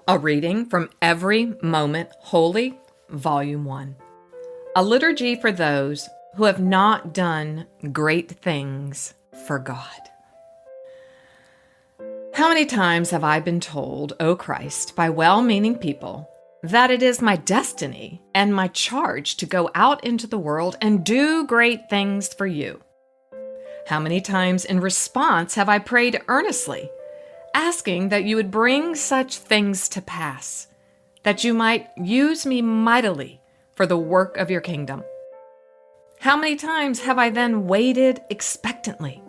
A reading from Every Moment Holy, Volume 1. A liturgy for those who have not done great things for God. How many times have I been told, O Christ, by well-meaning people, that it is my destiny and my charge to go out into the world and do great things for you? How many times in response have I prayed earnestly, asking that you would bring such things to pass, that you might use me mightily for the work of your kingdom? How many times have I then waited expectantly,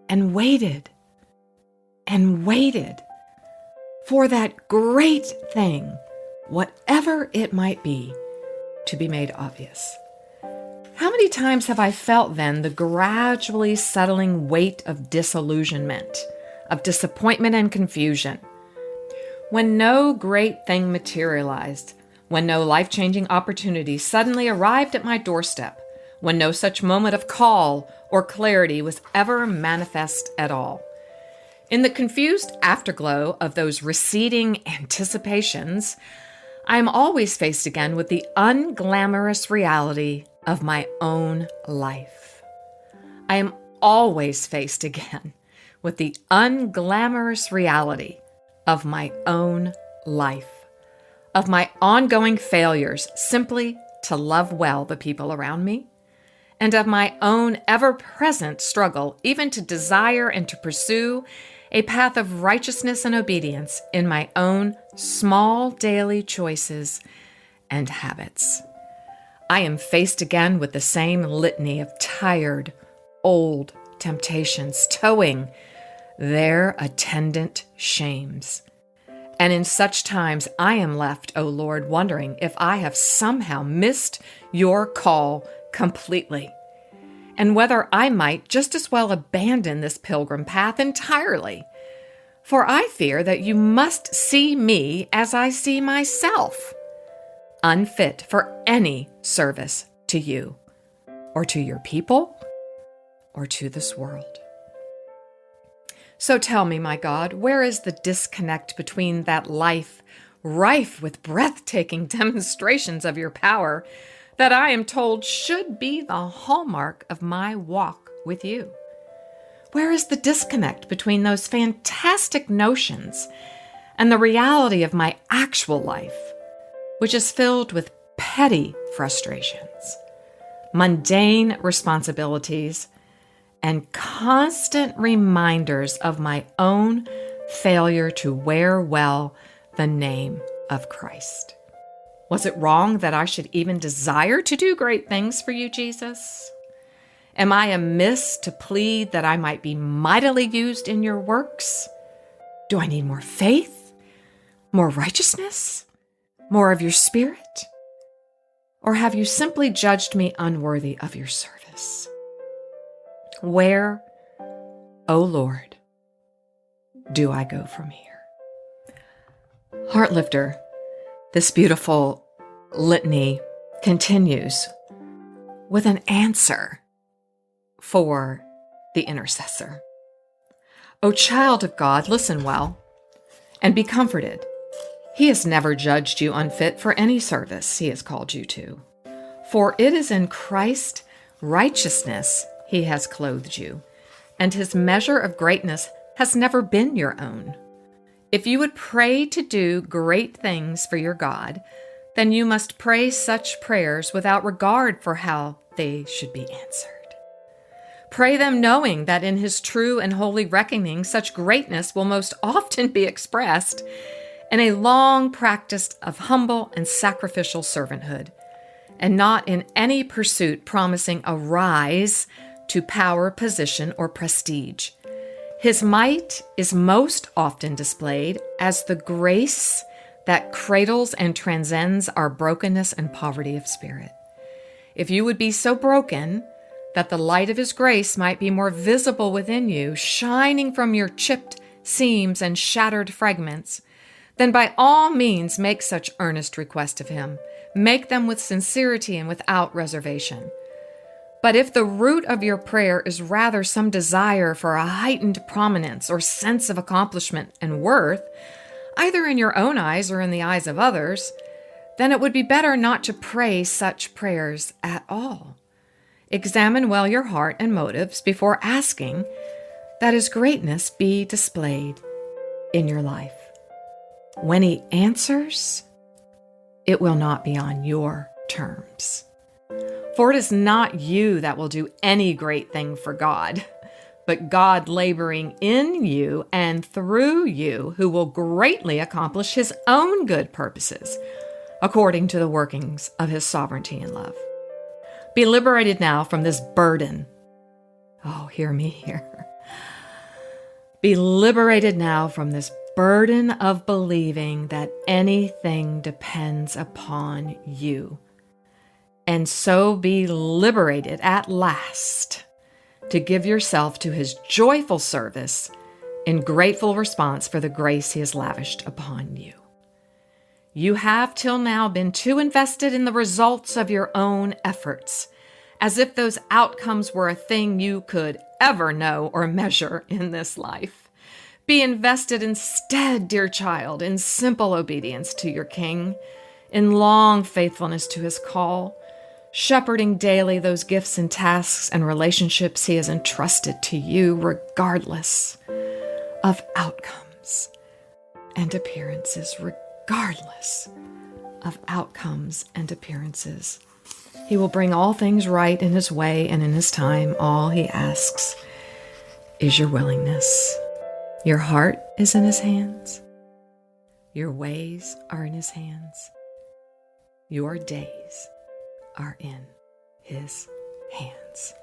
and waited, and waited for that great thing, whatever it might be, to be made obvious? How many times have I felt then the gradually settling weight of disillusionment, of disappointment and confusion, when no great thing materialized, when no life-changing opportunity suddenly arrived at my doorstep, when no such moment of call or clarity was ever manifest at all? In the confused afterglow of those receding anticipations, I am always faced again with the unglamorous reality of my own life. I am always faced again with the unglamorous reality of my own life, of my ongoing failures simply to love well the people around me, and of my own ever-present struggle even to desire and to pursue a path of righteousness and obedience in my own small daily choices and habits. I am faced again with the same litany of tired, old temptations towing their attendant shames. And in such times I am left, O Lord, wondering if I have somehow missed your call completely, and whether I might just as well abandon this pilgrim path entirely. For I fear that you must see me as I see myself, unfit for any service to you, or to your people, or to this world. So tell me, my God, where is the disconnect between that life rife with breathtaking demonstrations of your power that I am told should be the hallmark of my walk with you? Where is the disconnect between those fantastic notions and the reality of my actual life, which is filled with petty frustrations, mundane responsibilities, and constant reminders of my own failure to wear well the name of Christ? Was it wrong that I should even desire to do great things for you, Jesus? Am I amiss to plead that I might be mightily used in your works? Do I need more faith, more righteousness, more of your Spirit? Or have you simply judged me unworthy of your service? Where, O Lord, do I go from here? Heartlifter, this beautiful litany continues with an answer for the intercessor. O child of God, listen well and be comforted. He has never judged you unfit for any service he has called you to. For it is in Christ's righteousness he has clothed you, and his measure of greatness has never been your own. If you would pray to do great things for your God, then you must pray such prayers without regard for how they should be answered. Pray them knowing that in his true and holy reckoning, such greatness will most often be expressed in a long practice of humble and sacrificial servanthood, and not in any pursuit promising a rise to power, position, or prestige. His might is most often displayed as the grace that cradles and transcends our brokenness and poverty of spirit. If you would be so broken that the light of his grace might be more visible within you, shining from your chipped seams and shattered fragments, then by all means make such earnest request of him. Make them with sincerity and without reservation. But if the root of your prayer is rather some desire for a heightened prominence or sense of accomplishment and worth, either in your own eyes or in the eyes of others, then it would be better not to pray such prayers at all. Examine well your heart and motives before asking that His greatness be displayed in your life. When He answers, it will not be on your terms. For it is not you that will do any great thing for God, but God laboring in you and through you, who will greatly accomplish His own good purposes, according to the workings of His sovereignty and love. Be liberated now from this burden. Oh, hear me here. Be liberated now from this burden of believing that anything depends upon you. And so be liberated at last to give yourself to His joyful service in grateful response for the grace He has lavished upon you. You have till now been too invested in the results of your own efforts, as if those outcomes were a thing you could ever know or measure in this life. Be invested instead, dear child, in simple obedience to your King, in long faithfulness to His call, shepherding daily those gifts and tasks and relationships He has entrusted to you, regardless of outcomes and appearances, regardless of outcomes and appearances. He will bring all things right in His way and in His time. All He asks is your willingness. Your heart is in His hands. Your ways are in His hands. Your days are in His hands.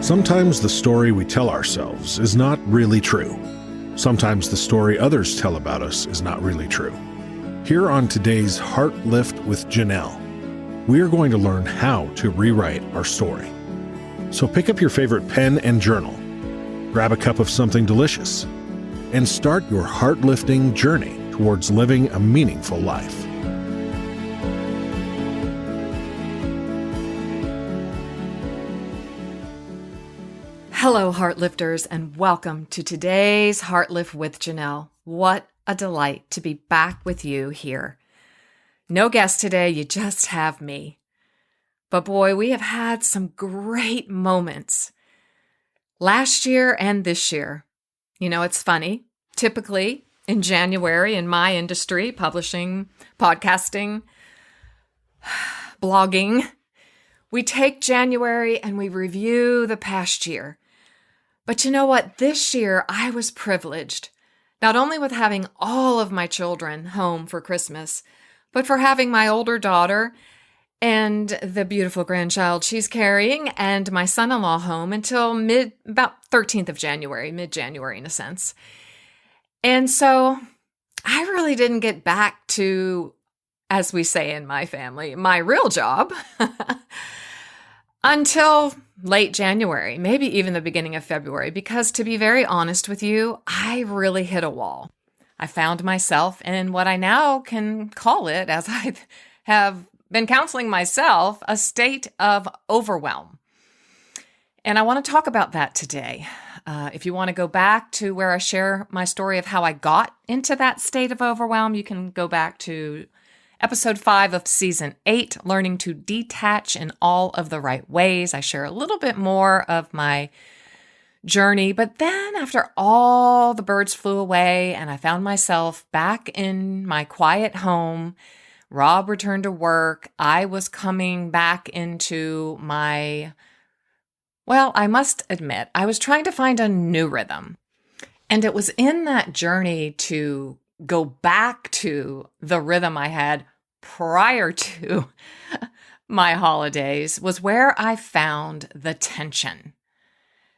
Sometimes the story we tell ourselves is not really true. Sometimes the story others tell about us is not really true. Here on today's Heart Lift with Janelle, we are going to learn how to rewrite our story. So pick up your favorite pen and journal, grab a cup of something delicious, and start your heart-lifting journey towards living a meaningful life. Hello, Heartlifters, and welcome to today's Heart Lift with Janelle. What a delight to be back with you here. No guest today, you just have me. But boy, we have had some great moments last year and this year. You know, it's funny. Typically in January in my industry, publishing, podcasting, blogging, we take January and we review the past year. But you know what? This year I was privileged, not only with having all of my children home for Christmas, but for having my older daughter and the beautiful grandchild she's carrying and my son-in-law home until about 13th of January, mid-January in a sense. And so I really didn't get back to, as we say in my family, my real job until late January, maybe even the beginning of February, because to be very honest with you, I really hit a wall. I found myself in what I now can call it, as I have been counseling myself, a state of overwhelm. And I want to talk about that today. If you want to go back to where I share my story of how I got into that state of overwhelm, you can go back to Episode 5 of Season 8, Learning to Detach in All of the Right Ways. I share a little bit more of my journey, but then after all the birds flew away and I found myself back in my quiet home, Rob returned to work, I was coming back into my, well, I must admit, I was trying to find a new rhythm. And it was in that journey to go back to the rhythm I had prior to my holidays was where I found the tension,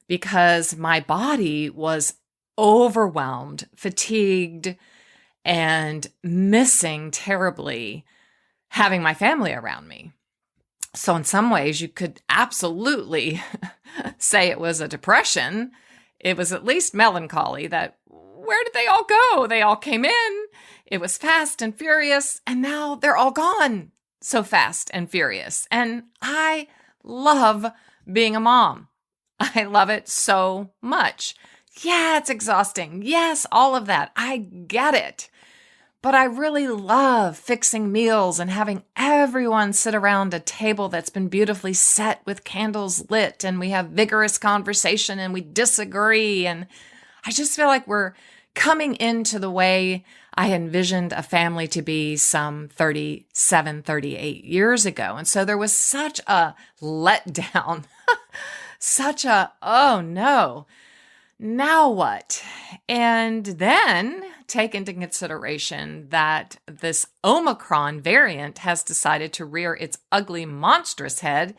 because my body was overwhelmed, fatigued, and missing terribly having my family around me. So in some ways, you could absolutely say it was a depression. It was at least melancholy that where did they all go? They all came in. It was fast and furious, and now they're all gone. so fast and furious. And I love being a mom. I love it so much. Yeah, it's exhausting. Yes, all of that. I get it. But I really love fixing meals and having everyone sit around a table that's been beautifully set with candles lit, and we have vigorous conversation and we disagree. And I just feel like we're coming into the way I envisioned a family to be some 37, 38 years ago. And so there was such a letdown, such a, oh no, now what? And then take into consideration that this Omicron variant has decided to rear its ugly, monstrous head,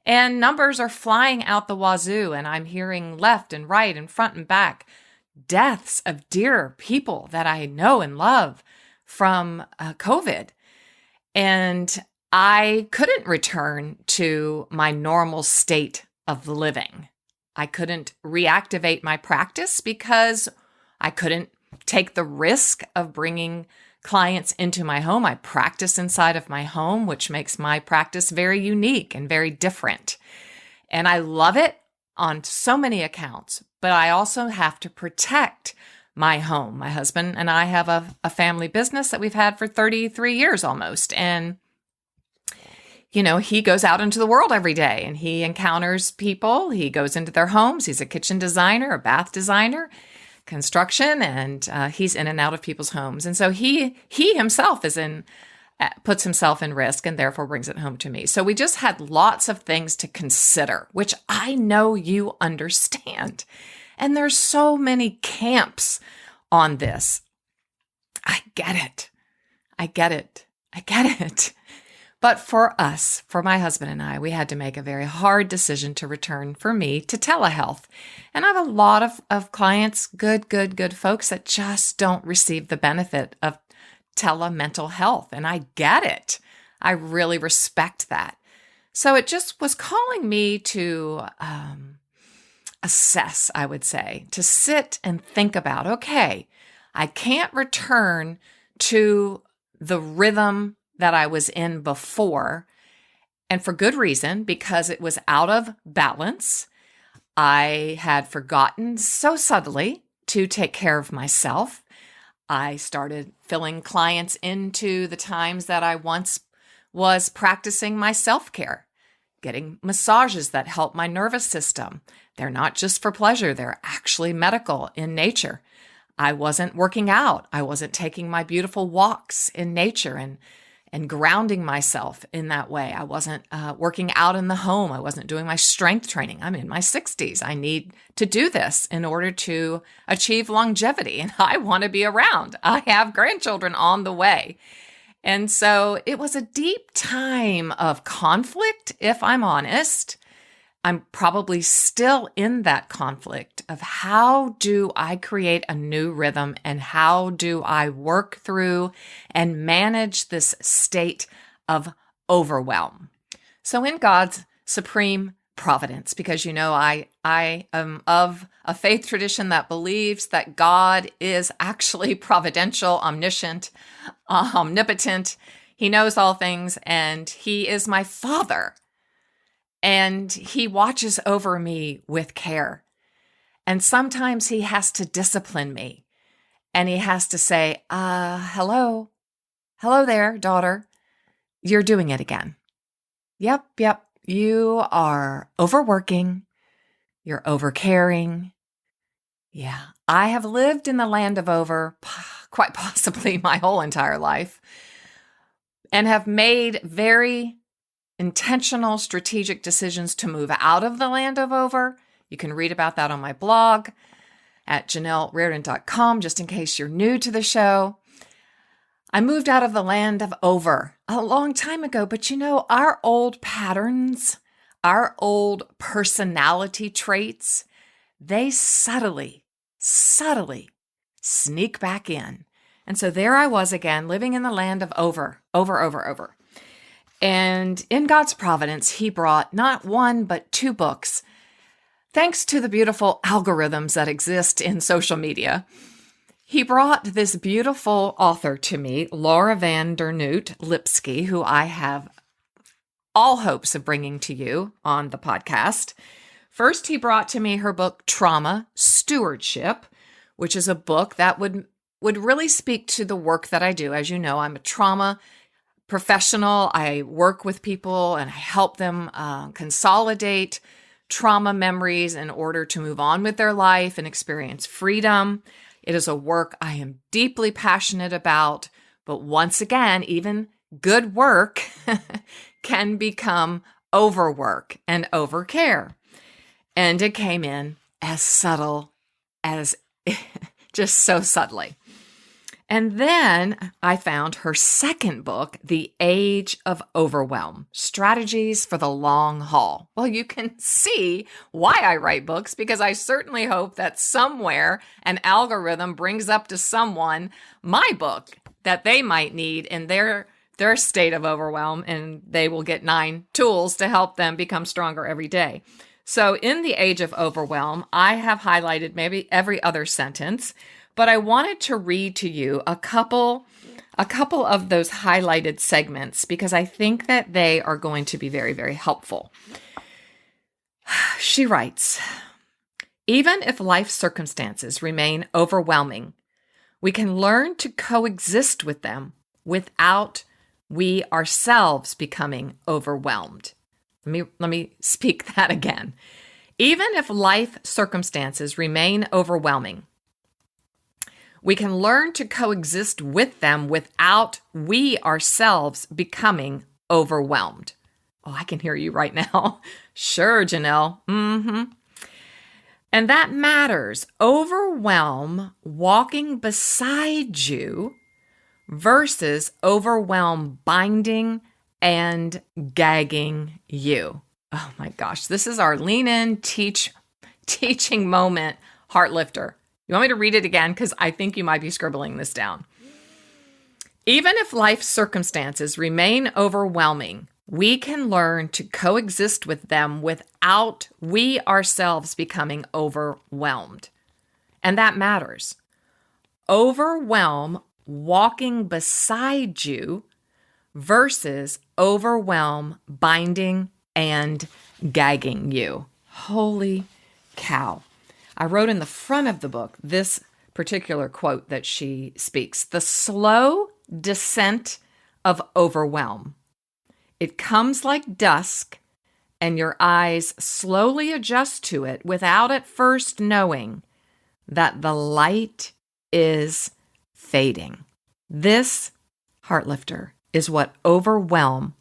and numbers are flying out the wazoo, and I'm hearing left and right and front and back deaths of dear people that I know and love from COVID. And I couldn't return to my normal state of living. I couldn't reactivate my practice because I couldn't take the risk of bringing clients into my home. I practice inside of my home, which makes my practice very unique and very different. And I love it on so many accounts, but I also have to protect my home. My husband and I have a family business that we've had for 33 years almost. And you know, he goes out into the world every day and he encounters people. He goes into their homes. He's a kitchen designer, a bath designer, construction, and he's in and out of people's homes. And so he himself puts himself in risk and therefore brings it home to me. So we just had lots of things to consider, which I know you understand. And there's so many camps on this. I get it. I get it. I get it. But for us, for my husband and I, we had to make a very hard decision to return for me to telehealth. And I have a lot of clients, good folks that just don't receive the benefit of telemental health. And I get it. I really respect that. So it just was calling me to assess, I would say, to sit and think about, okay, I can't return to the rhythm that I was in before, and for good reason, because it was out of balance. I had forgotten so subtly to take care of myself. I started filling clients into the times that I once was practicing my self-care, getting massages that help my nervous system. They're not just for pleasure, they're actually medical in nature. I wasn't working out. I wasn't taking my beautiful walks in nature and grounding myself in that way. I wasn't working out in the home. I wasn't doing my strength training. I'm in my 60s. I need to do this in order to achieve longevity, and I want to be around. I have grandchildren on the way. And so it was a deep time of conflict, if I'm honest. I'm probably still in that conflict of how do I create a new rhythm and how do I work through and manage this state of overwhelm. So in God's supreme providence, because you know I am of a faith tradition that believes that God is actually providential, omniscient, omnipotent. He knows all things, and He is my Father. And He watches over me with care. And sometimes He has to discipline me. And He has to say, hello there, daughter. You're doing it again. Yep. You are overworking. You're overcaring. Yeah, I have lived in the land of over quite possibly my whole entire life and have made very intentional, strategic decisions to move out of the land of over. You can read about that on my blog at JanelleReardon.com, just in case you're new to the show. I moved out of the land of over a long time ago, but you know, our old patterns, our old personality traits, they subtly sneak back in. And so there I was again, living in the land of over. And in God's providence, He brought not one, but 2 books. Thanks to the beautiful algorithms that exist in social media, He brought this beautiful author to me, Laura van der Noot Lipsky, who I have all hopes of bringing to you on the podcast. First, he brought to me her book, Trauma Stewardship, which is a book that would really speak to the work that I do. As you know, I'm a trauma professional. I work with people and I help them consolidate trauma memories in order to move on with their life and experience freedom. It is a work I am deeply passionate about, but once again, even good work can become overwork and overcare. And it came in as subtle as just so subtly. And then I found her second book, The Age of Overwhelm, Strategies for the Long Haul. Well, you can see why I write books, because I certainly hope that somewhere an algorithm brings up to someone my book that they might need in their state of overwhelm, and they will get 9 tools to help them become stronger every day. So in The Age of Overwhelm, I have highlighted maybe every other sentence, but I wanted to read to you a couple of those highlighted segments because I think that they are going to be very, very helpful. She writes, even if life circumstances remain overwhelming, we can learn to coexist with them without we ourselves becoming overwhelmed. Let me speak that again. Even if life circumstances remain overwhelming, we can learn to coexist with them without we ourselves becoming overwhelmed. Oh, I can hear you right now. Sure, Janelle. And that matters. Overwhelm walking beside you versus overwhelm binding and gagging you. Oh my gosh, this is our lean in teaching moment, Heartlifter. You want me to read it again? Because I think you might be scribbling this down. Even if life circumstances remain overwhelming, we can learn to coexist with them without we ourselves becoming overwhelmed. And that matters. Overwhelm walking beside you versus overwhelm binding and gagging you. Holy cow. I wrote in the front of the book this particular quote that she speaks. The slow descent of overwhelm. It comes like dusk, and your eyes slowly adjust to it without at first knowing that the light is fading. This, Heartlifter, is what overwhelm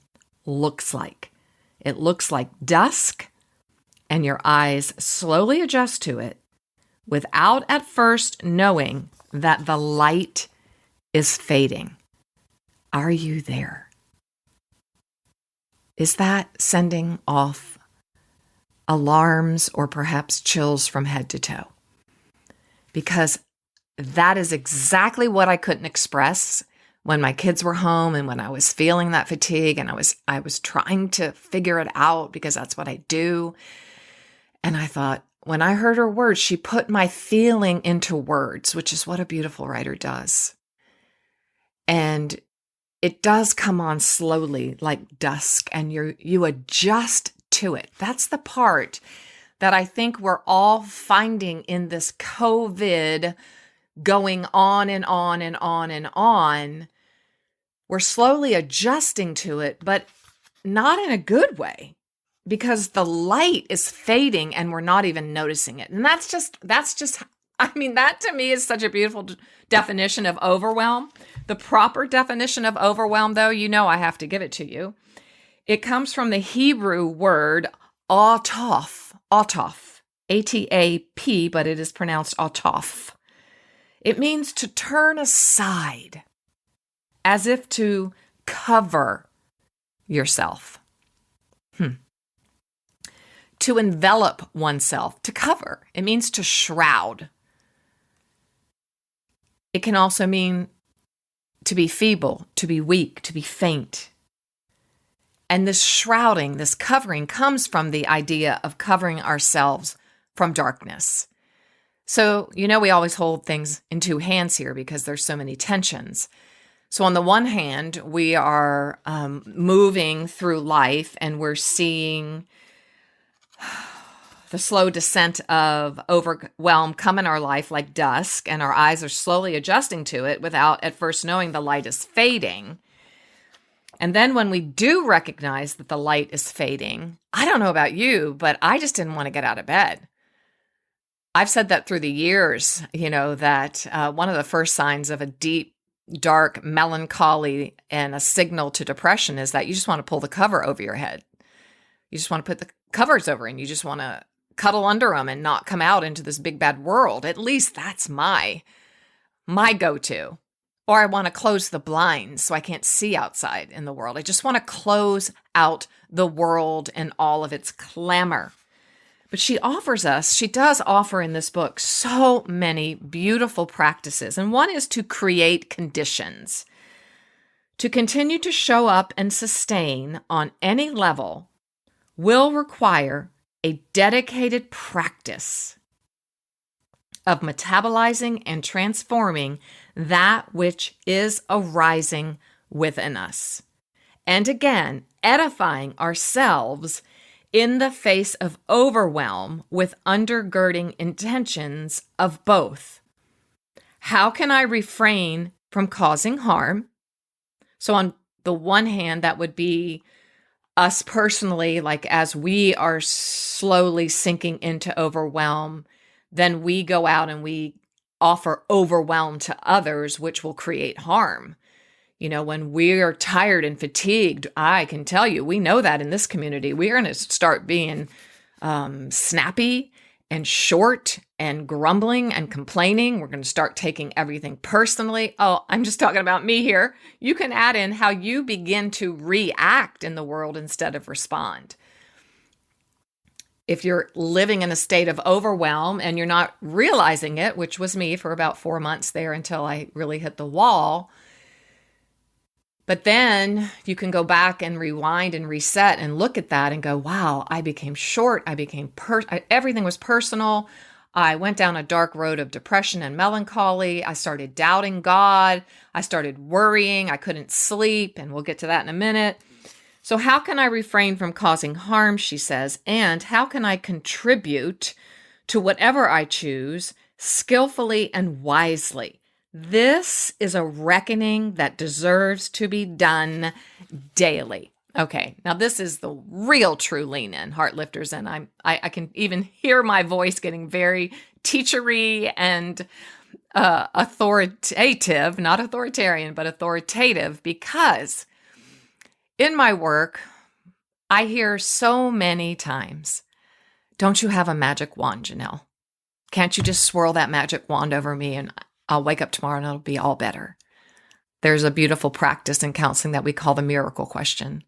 looks like. It looks like dusk, and your eyes slowly adjust to it without at first knowing that the light is fading. Are you there? Is that sending off alarms or perhaps chills from head to toe? Because that is exactly what I couldn't express when my kids were home and when I was feeling that fatigue and I was trying to figure it out because that's what I do. And I thought, when I heard her words, she put my feeling into words, which is what a beautiful writer does. And it does come on slowly like dusk, and you adjust to it. That's the part that I think we're all finding in this COVID going on and on and on and on. We're slowly adjusting to it, but not in a good way, because the light is fading and we're not even noticing it. And that's just, I mean, that to me is such a beautiful definition of overwhelm. The proper definition of overwhelm, though, you know I have to give it to you. It comes from the Hebrew word ataf, A-T-A-P, but it is pronounced ataf. It means to turn aside, as if to cover yourself. To envelop oneself, to cover. It means to shroud. It can also mean to be feeble, to be weak, to be faint. And this shrouding, this covering comes from the idea of covering ourselves from darkness. So, we always hold things in two hands here because there's so many tensions. So on the one hand, we are moving through life and we're seeing the slow descent of overwhelm come in our life like dusk, and our eyes are slowly adjusting to it without at first knowing the light is fading. And then when we do recognize that the light is fading, I don't know about you, but I just didn't want to get out of bed. I've said that through the years, that one of the first signs of a deep, dark melancholy and a signal to depression is that you just want to pull the cover over your head. You just want to put the covers over and you just want to cuddle under them and not come out into this big bad world. At least that's my go-to. Or I want to close the blinds so I can't see outside in the world. I just want to close out the world and all of its clamor. But she does offer in this book so many beautiful practices. And one is to create conditions. To continue to show up and sustain on any level will require a dedicated practice of metabolizing and transforming that which is arising within us. And again, edifying ourselves in the face of overwhelm with undergirding intentions of both. How can I refrain from causing harm? So on the one hand, that would be us personally, like as we are slowly sinking into overwhelm, then we go out and we offer overwhelm to others, which will create harm. When we are tired and fatigued, I can tell you, we know that in this community, we're going to start being snappy and short and grumbling and complaining. We're going to start taking everything personally. Oh, I'm just talking about me here. You can add in how you begin to react in the world instead of respond. If you're living in a state of overwhelm and you're not realizing it, which was me for about 4 months there until I really hit the wall, but then you can go back and rewind and reset and look at that and go, wow, I became short. Everything was personal. I went down a dark road of depression and melancholy. I started doubting God. I started worrying. I couldn't sleep. And we'll get to that in a minute. So how can I refrain from causing harm, she says, and how can I contribute to whatever I choose skillfully and wisely? This is a reckoning that deserves to be done daily. Okay, now this is the real true lean in, Heartlifters, and I can even hear my voice getting very teachery and authoritative, not authoritarian, but authoritative, because in my work, I hear so many times, don't you have a magic wand, Janelle? Can't you just swirl that magic wand over me and I'll wake up tomorrow and it'll be all better? There's a beautiful practice in counseling that we call the miracle question.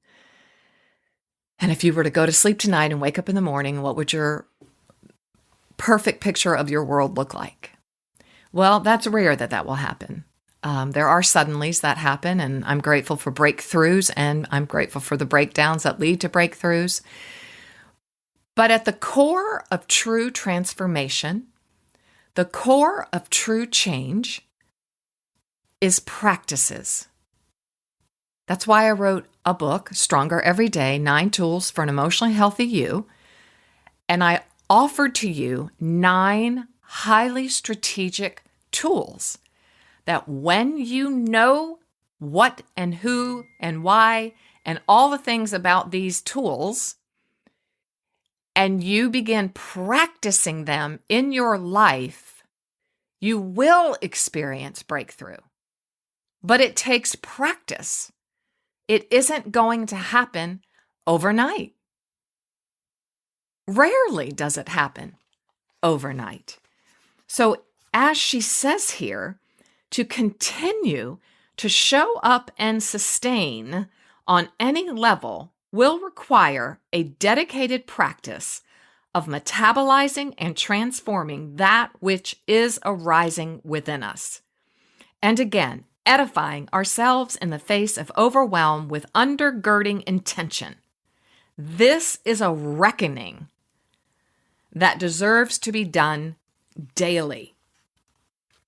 And if you were to go to sleep tonight and wake up in the morning, what would your perfect picture of your world look like? Well, that's rare that will happen. There are suddenlies that happen, and I'm grateful for breakthroughs, and I'm grateful for the breakdowns that lead to breakthroughs. But at the core of true transformation, the core of true change is practices. That's why I wrote a book, Stronger Every Day, 9 Tools for an Emotionally Healthy You. And I offered to you 9 highly strategic tools that when you know what and who and why and all the things about these tools, and you begin practicing them in your life, you will experience breakthrough. But it takes practice. It isn't going to happen overnight. Rarely does it happen overnight. So as she says here, to continue to show up and sustain on any level will require a dedicated practice of metabolizing and transforming that which is arising within us. And again, edifying ourselves in the face of overwhelm with undergirding intention. This is a reckoning that deserves to be done daily.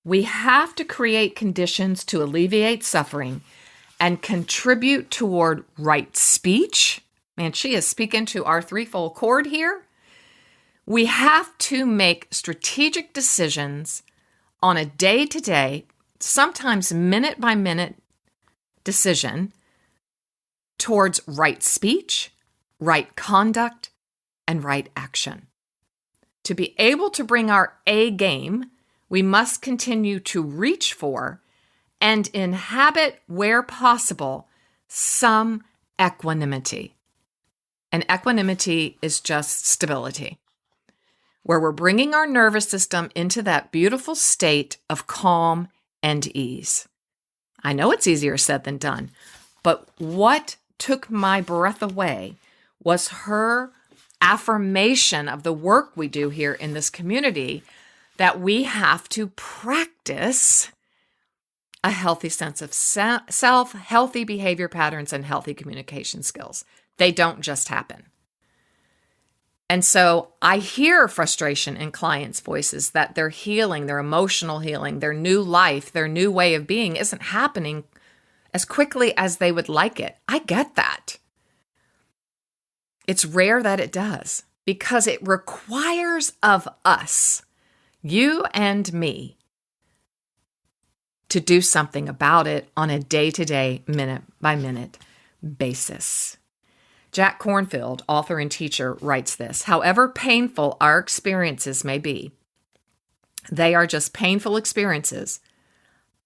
We have to create conditions to alleviate suffering and contribute toward right speech. Man, she is speaking to our threefold cord here. We have to make strategic decisions on a day-to-day, sometimes minute-by-minute decision towards right speech, right conduct, and right action. To be able to bring our A game, we must continue to reach for and inhabit, where possible, some equanimity. And equanimity is just stability, where we're bringing our nervous system into that beautiful state of calm and ease. I know it's easier said than done, but what took my breath away was her affirmation of the work we do here in this community, that we have to practice a healthy sense of self, healthy behavior patterns, and healthy communication skills. They don't just happen. And so I hear frustration in clients' voices that their healing, their emotional healing, their new life, their new way of being isn't happening as quickly as they would like it. I get that. It's rare that it does, because it requires of us, you and me, to do something about it on a day-to-day, minute-by-minute basis. Jack Kornfield, author and teacher, writes this: however painful our experiences may be, they are just painful experiences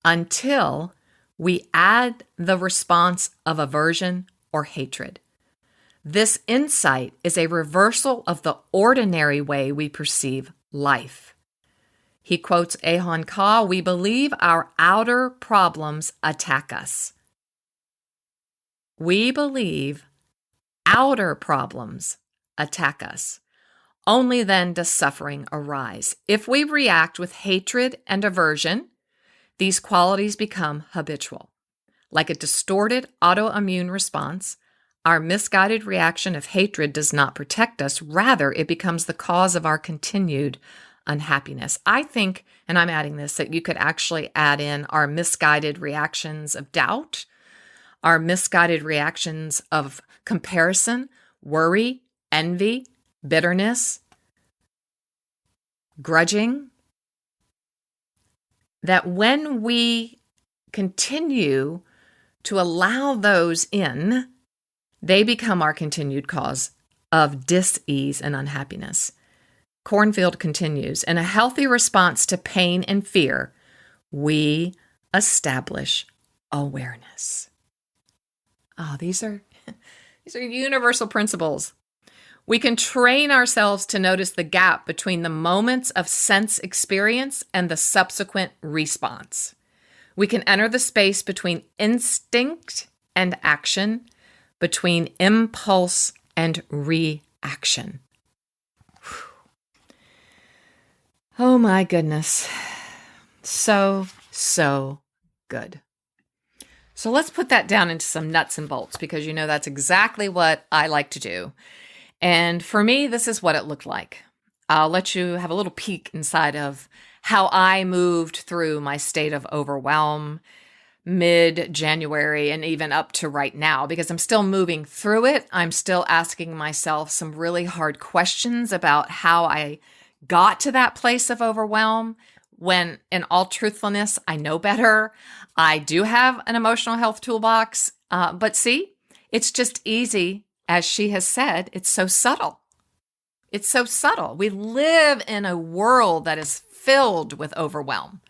until we add the response of aversion or hatred. This insight is a reversal of the ordinary way we perceive life. He quotes Ahon Ka, "We believe our outer problems attack us." We believe outer problems attack us. Only then does suffering arise. If we react with hatred and aversion, these qualities become habitual. Like a distorted autoimmune response, our misguided reaction of hatred does not protect us. Rather, it becomes the cause of our continued unhappiness. I think, and I'm adding this, that you could actually add in our misguided reactions of doubt, our misguided reactions of comparison, worry, envy, bitterness, grudging. That when we continue to allow those in, they become our continued cause of dis-ease and unhappiness. Kornfield continues, in a healthy response to pain and fear, we establish awareness. Oh, these are universal principles. We can train ourselves to notice the gap between the moments of sense experience and the subsequent response. We can enter the space between instinct and action, between impulse and reaction. Oh my goodness. So good. So let's put that down into some nuts and bolts, because you know that's exactly what I like to do. And for me, this is what it looked like. I'll let you have a little peek inside of how I moved through my state of overwhelm mid-January and even up to right now, because I'm still moving through it. I'm still asking myself some really hard questions about how I got to that place of overwhelm, when in all truthfulness, I know better. I do have an emotional health toolbox, but see, it's just easy. As she has said, it's so subtle. It's so subtle. We live in a world that is filled with overwhelm.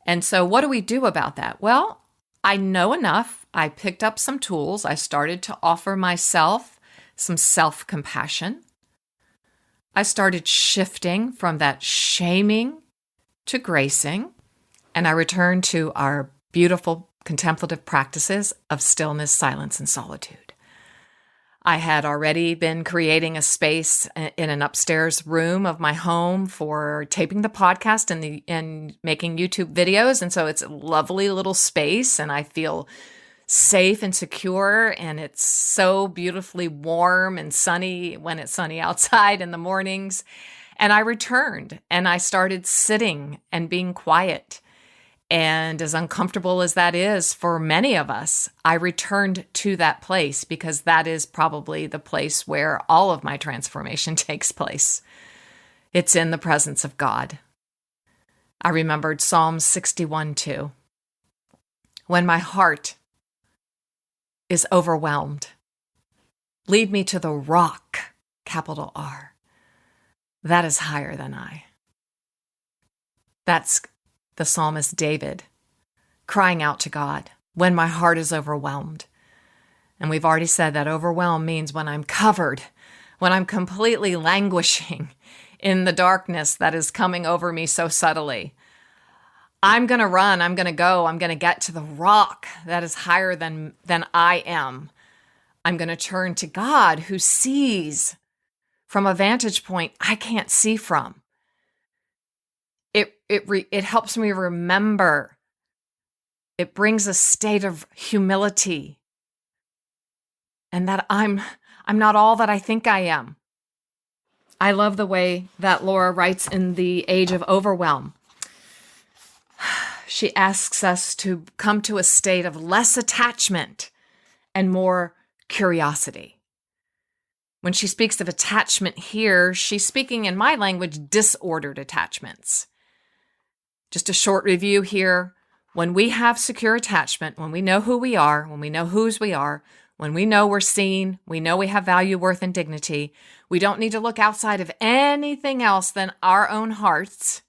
And so what do we do about that? Well, I know enough. I picked up some tools. I started to offer myself some self-compassion. I started shifting from that shaming to gracing, and I returned to our beautiful contemplative practices of stillness, silence, and solitude. I had already been creating a space in an upstairs room of my home for taping the podcast and making YouTube videos. And so it's a lovely little space, and I feel safe and secure, and it's so beautifully warm and sunny when it's sunny outside in the mornings. And I returned and I started sitting and being quiet. And as uncomfortable as that is for many of us, I returned to that place because that is probably the place where all of my transformation takes place. It's in the presence of God. I remembered Psalm 61:2. When my heart is overwhelmed, lead me to the rock, capital R, that is higher than I. That's the psalmist David crying out to God when my heart is overwhelmed. And we've already said that overwhelm means when I'm covered, when I'm completely languishing in the darkness that is coming over me so subtly. I'm going to run, I'm going to go, I'm going to get to the rock that is higher than I am. I'm going to turn to God who sees from a vantage point I can't see from. It helps me remember. It brings a state of humility and that I'm not all that I think I am. I love the way that Laura writes in The Age of Overwhelm. She asks us to come to a state of less attachment and more curiosity. When she speaks of attachment here, she's speaking in my language, disordered attachments. Just a short review here. When we have secure attachment, when we know who we are, when we know whose we are, when we know we're seen, we know we have value, worth, and dignity, we don't need to look outside of anything else than our own hearts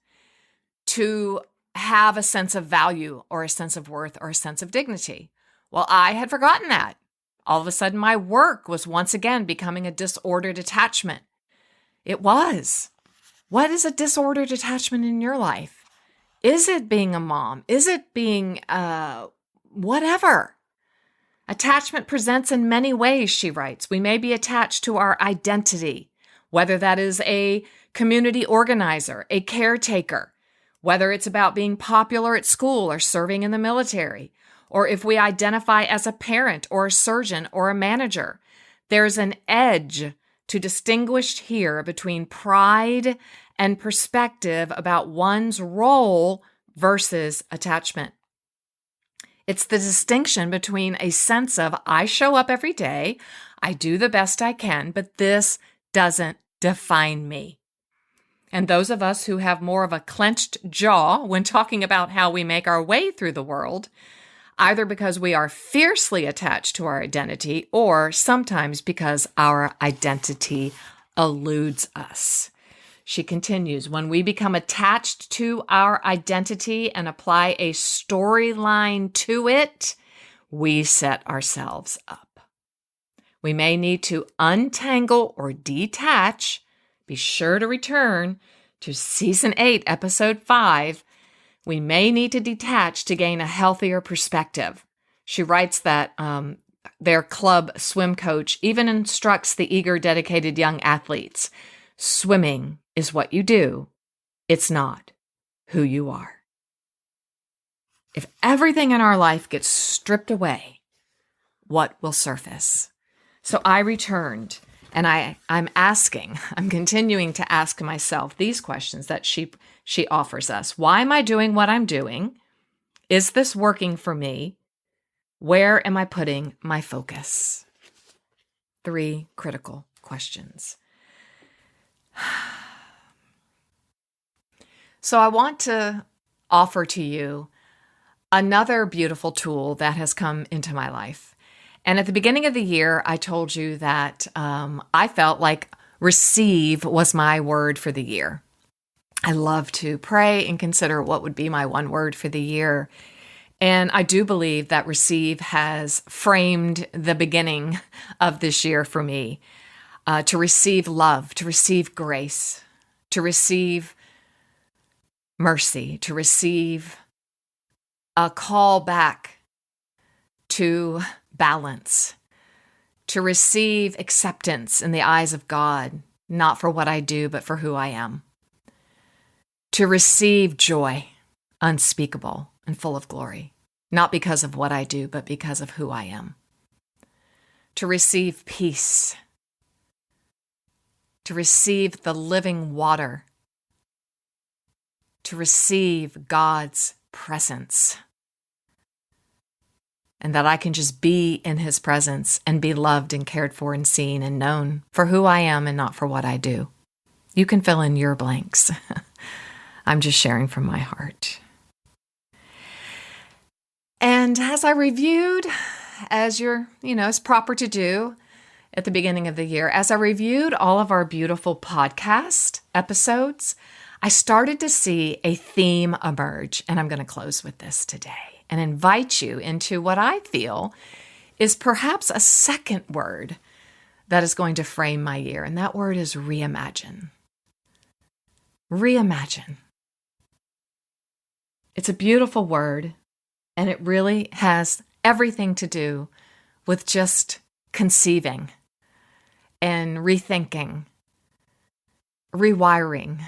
to have a sense of value or a sense of worth or a sense of dignity. Well, I had forgotten that. All of a sudden, my work was once again becoming a disordered attachment. It was. What is a disordered attachment in your life? Is it being a mom? Is it being whatever? Attachment presents in many ways, she writes. We may be attached to our identity, whether that is a community organizer, a caretaker, whether it's about being popular at school or serving in the military, or if we identify as a parent or a surgeon or a manager. There's an edge to distinguish here between pride and perspective about one's role versus attachment. It's the distinction between a sense of, I show up every day, I do the best I can, but this doesn't define me. And those of us who have more of a clenched jaw when talking about how we make our way through the world, either because we are fiercely attached to our identity or sometimes because our identity eludes us. She continues, when we become attached to our identity and apply a storyline to it, we set ourselves up. We may need to untangle or detach. Be sure to return to Season 8, Episode 5. We may need to detach to gain a healthier perspective. She writes that their club swim coach even instructs the eager, dedicated young athletes, swimming is what you do. It's not who you are. If everything in our life gets stripped away, what will surface? So I returned and I'm continuing to ask myself these questions that she offers us. Why am I doing what I'm doing? Is this working for me? Where am I putting my focus? 3 critical questions. So I want to offer to you another beautiful tool that has come into my life. And at the beginning of the year, I told you that I felt like receive was my word for the year. I love to pray and consider what would be my one word for the year. And I do believe that receive has framed the beginning of this year for me. To receive love, to receive grace, to receive mercy, to receive a call back to balance, to receive acceptance in the eyes of God, not for what I do, but for who I am, to receive joy unspeakable and full of glory, not because of what I do, but because of who I am, to receive peace, to receive the living water, to receive God's presence, and that I can just be in His presence and be loved and cared for and seen and known for who I am and not for what I do. You can fill in your blanks. I'm just sharing from my heart. And as I reviewed, as it's proper to do at the beginning of the year, as I reviewed all of our beautiful podcast episodes, I started to see a theme emerge, and I'm going to close with this today and invite you into what I feel is perhaps a second word that is going to frame my year, and that word is reimagine. Reimagine. It's a beautiful word, and it really has everything to do with just conceiving and rethinking, rewiring.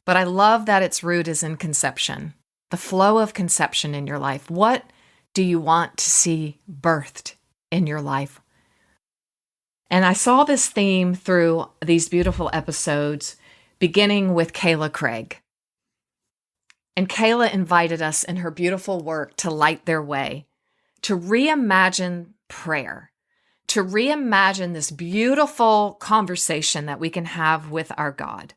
But I love that its root is in conception, the flow of conception in your life. What do you want to see birthed in your life? And I saw this theme through these beautiful episodes, beginning with Kayla Craig. And Kayla invited us in her beautiful work to light their way, to reimagine prayer, to reimagine this beautiful conversation that we can have with our God,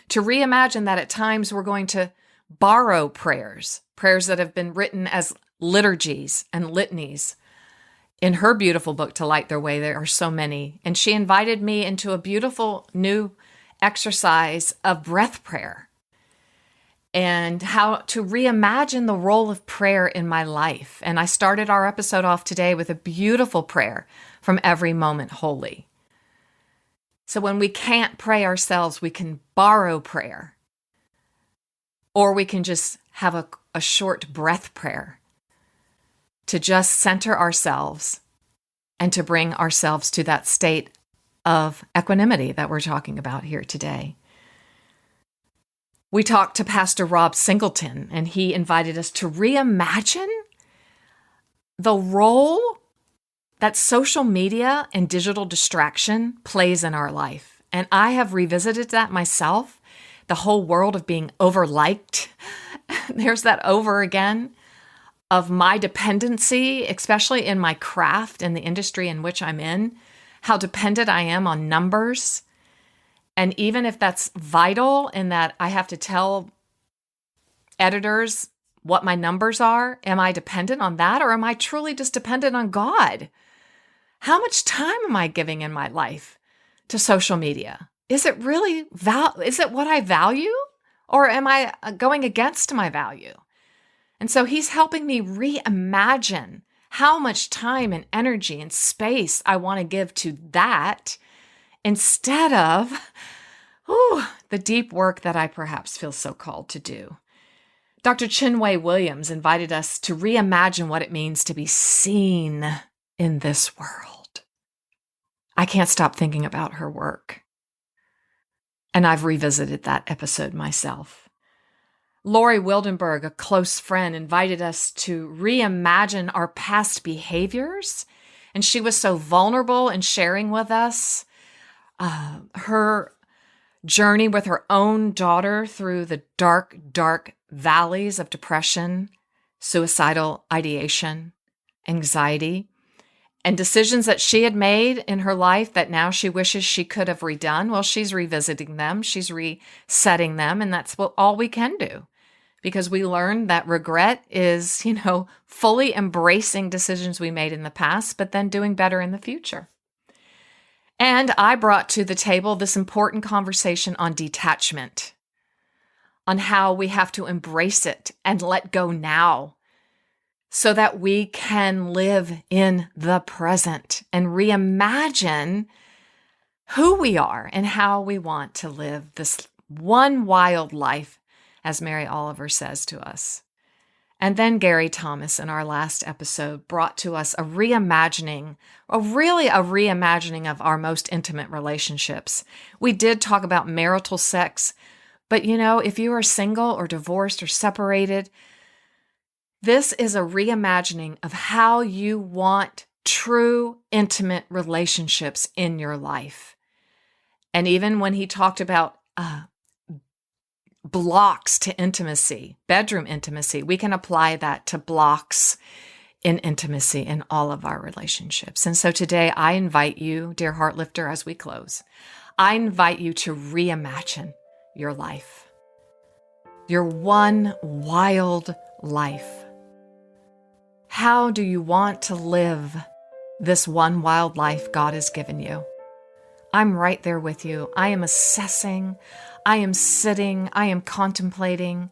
to reimagine that at times we're going to borrow prayers that have been written as liturgies and litanies. In her beautiful book, To Light Their Way, there are so many. And she invited me into a beautiful new exercise of breath prayer and how to reimagine the role of prayer in my life. And I started our episode off today with a beautiful prayer from Every Moment Holy. So when we can't pray ourselves, we can borrow prayer, or we can just have a short breath prayer to just center ourselves and to bring ourselves to that state of equanimity that we're talking about here today. We talked to Pastor Rob Singleton, and he invited us to reimagine the role that social media and digital distraction plays in our life. And I have revisited that myself, the whole world of being overliked. There's that over again of my dependency, especially in my craft and the industry in which I'm in, how dependent I am on numbers. And even if that's vital in that I have to tell editors what my numbers are, am I dependent on that, or am I truly just dependent on God? How much time am I giving in my life to social media? Is it really is it what I value, or am I going against my value? And so he's helping me reimagine how much time and energy and space I want to give to that instead of the deep work that I perhaps feel so called to do. Dr. Chinwe Williams invited us to reimagine what it means to be seen in this world. I can't stop thinking about her work. And I've revisited that episode myself. Lori Wildenberg, a close friend, invited us to reimagine our past behaviors. And she was so vulnerable in sharing with us her journey with her own daughter through the dark, dark valleys of depression, suicidal ideation, anxiety, and decisions that she had made in her life that now she wishes she could have redone. Well, she's revisiting them. She's resetting them. And that's all we can do, because we learned that regret is, fully embracing decisions we made in the past, but then doing better in the future. And I brought to the table this important conversation on detachment, on how we have to embrace it and let go now so that we can live in the present and reimagine who we are and how we want to live this one wild life, as Mary Oliver says to us. And then Gary Thomas in our last episode brought to us a reimagining of our most intimate relationships. We did talk about marital sex, but if you are single or divorced or separated, this is a reimagining of how you want true, intimate relationships in your life. And even when he talked about blocks to intimacy, bedroom intimacy, we can apply that to blocks in intimacy in all of our relationships. And so today I invite you, dear Heartlifter, as we close, I invite you to reimagine your life, your one wild life. How do you want to live this one wild life God has given you? I'm right there with you. I am assessing, I am sitting, I am contemplating,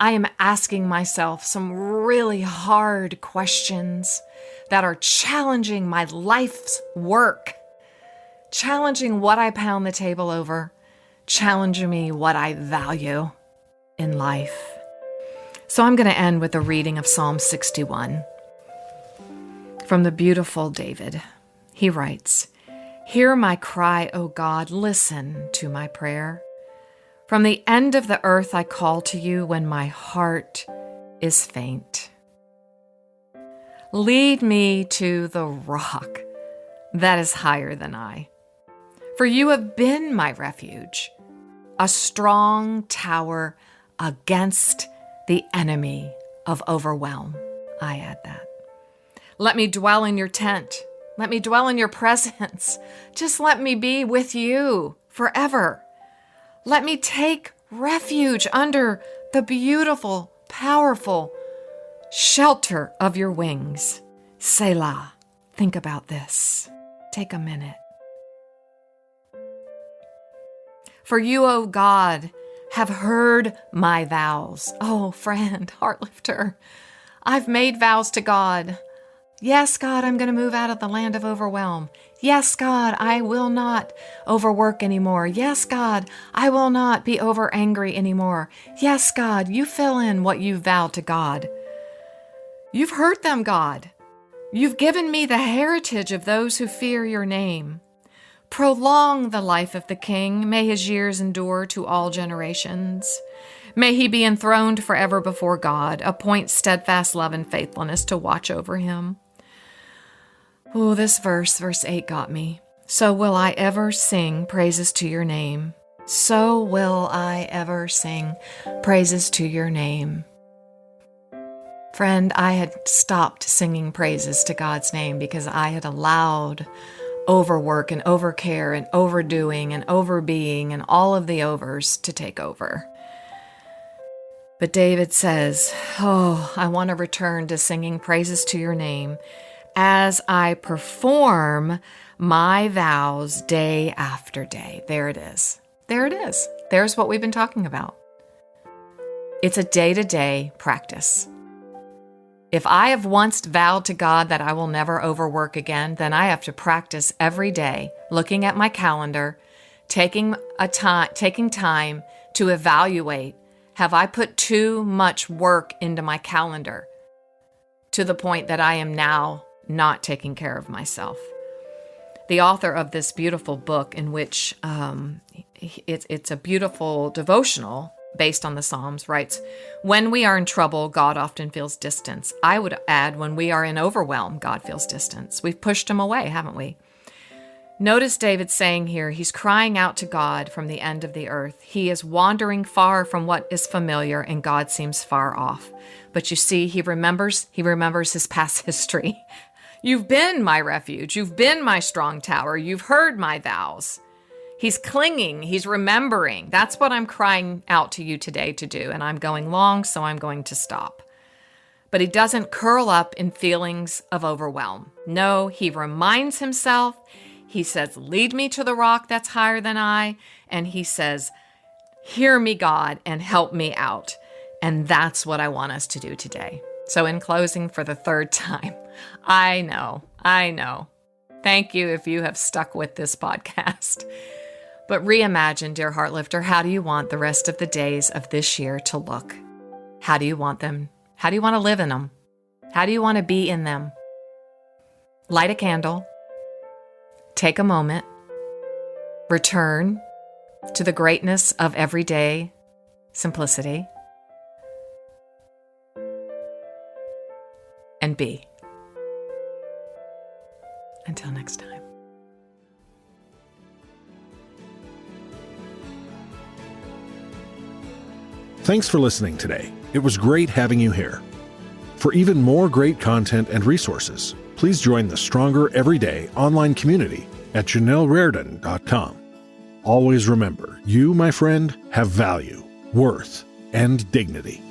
I am asking myself some really hard questions that are challenging my life's work, challenging what I pound the table over, challenging me what I value in life. So I'm going to end with a reading of Psalm 61 from the beautiful David. He writes, "Hear my cry, O God, listen to my prayer. From the end of the earth I call to you when my heart is faint. Lead me to the rock that is higher than I. For you have been my refuge, a strong tower against the enemy of Overwhelm." I add that. "Let me dwell in your tent. Let me dwell in your presence. Just let me be with you forever. Let me take refuge under the beautiful, powerful shelter of your wings." Selah. Think about this. Take a minute. "For you, O God, have heard my vows." Oh, friend, Heartlifter, I've made vows to God. Yes, God, I'm going to move out of the land of Overwhelm. Yes, God, I will not overwork anymore. Yes, God, I will not be over angry anymore. Yes, God, you fill in what you vowed to God. You've heard them, God. You've given me the heritage of those who fear your name. Prolong the life of the king. May his years endure to all generations. May he be enthroned forever before God. Appoint steadfast love and faithfulness to watch over him. Oh, this verse 8 got me. "So will I ever sing praises to your name. So will I ever sing praises to your name." Friend, I had stopped singing praises to God's name because I had allowed overwork and overcare and overdoing and overbeing and all of the overs to take over. But David says, "Oh, I want to return to singing praises to your name as I perform my vows day after day." There it is. There it is. There's what we've been talking about. It's a day-to-day practice. If I have once vowed to God that I will never overwork again, then I have to practice every day, looking at my calendar, taking time to evaluate, have I put too much work into my calendar to the point that I am now not taking care of myself? The author of this beautiful book, in which it's a beautiful devotional based on the Psalms, writes, "When we are in trouble, God often feels distance." I would add, when we are in overwhelm, God feels distance. We've pushed him away, haven't we? Notice David saying here, he's crying out to God from the end of the earth. He is wandering far from what is familiar, and God seems far off. But you see, he remembers his past history. You've been my refuge. You've been my strong tower. You've heard my vows. He's clinging. He's remembering. That's what I'm crying out to you today to do. And I'm going long, so I'm going to stop. But he doesn't curl up in feelings of overwhelm. No, he reminds himself. He says, "Lead me to the rock that's higher than I." And he says, "Hear me, God, and help me out." And that's what I want us to do today. So in closing, for the third time, I know. Thank you if you have stuck with this podcast. But reimagine, dear Heartlifter, how do you want the rest of the days of this year to look? How do you want them? How do you want to live in them? How do you want to be in them? Light a candle. Take a moment. Return to the greatness of everyday simplicity. And be. Until next time. Thanks for listening today. It was great having you here. For even more great content and resources, please join the Stronger Everyday online community at JanelleRaridan.com. Always remember, you, my friend, have value, worth, and dignity.